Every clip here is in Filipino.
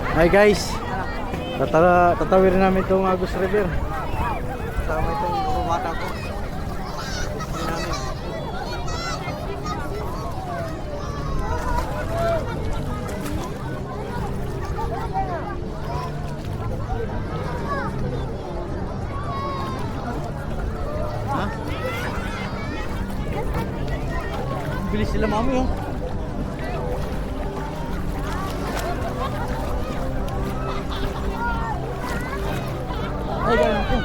Hi guys, tatawirin namin itong Agus River. Kasama itong bumata ko. Gusto namin. Ha? Bilis sila mami oh. Ay, ganun po.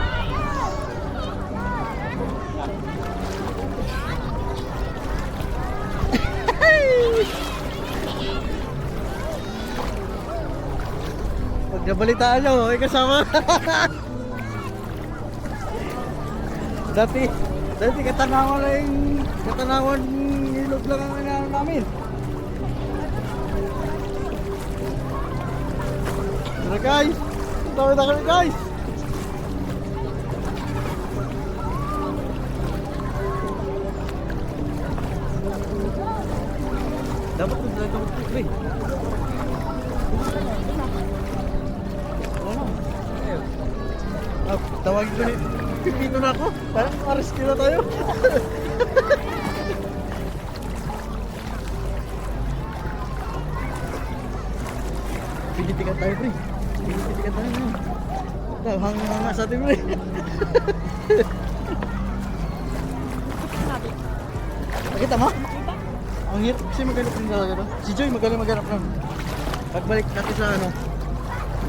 Pag nabalitaan nyo, may kasama. dati katanawan ilog lang ang inaano namin. Tara guys, tawid na kami guys. Dapat kung talaga ako pre. Tawagin ko ni Pipito na ako. Parang ma-rescue na tayo. Pigitikan tayo pre. Pigitikan tayo. Hanga sa atin pre. Nakita mo? Ang hirap kasi maghanap ng talaga to. Si Joy magaling maghanap ng. Pagbalik natin sa ano.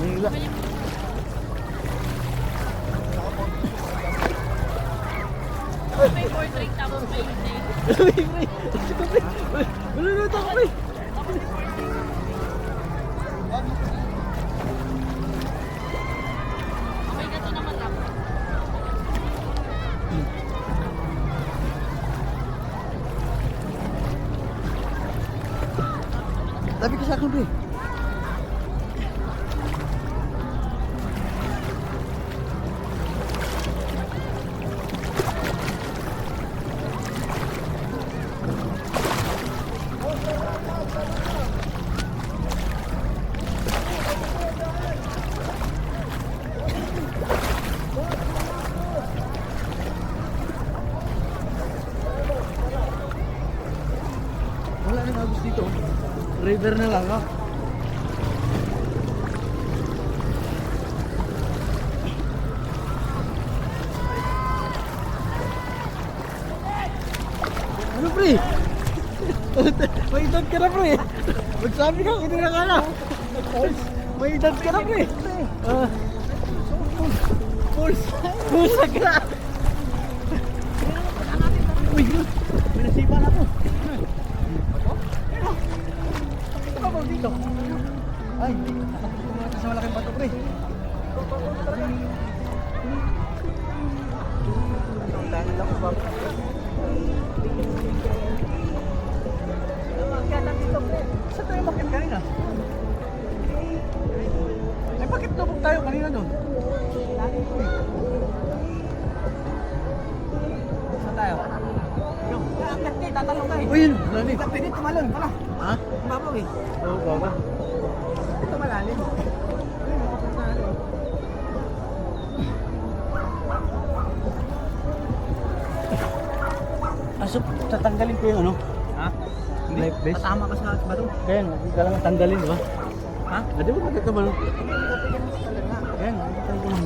Manila. May portrait tapos may evening. Wala na ito pre. Okay na to naman lang. Tapi ka sa akin pre. Wala nang agos dito. River na lang ha. Ano pre? May edad ka na pre. Magsabi ka, hindi na kaya. May edad ka na pre. Pulsa ka na. Uy, may nasipa na to. Dito. Ay, nakapagod natin sa malaking bato pre. Ang dami lang ko ba? Saan tayo bakit kanina? Ay, bakit nabog tayo kanina doon? Saan tayo? Tatalong tayo. Uy, yun, lani. Pwede tumalon, pala. Ha? Babaw eh. Oo, babaw. Ito malalim. Aso, tatanggalin ko yung ano? Ha? Life vest? Patama ka sa bato. Kaya, kailangan tanggalin, di ba? Ha? Di ba magkita ba? Kaya, magkita ko lang.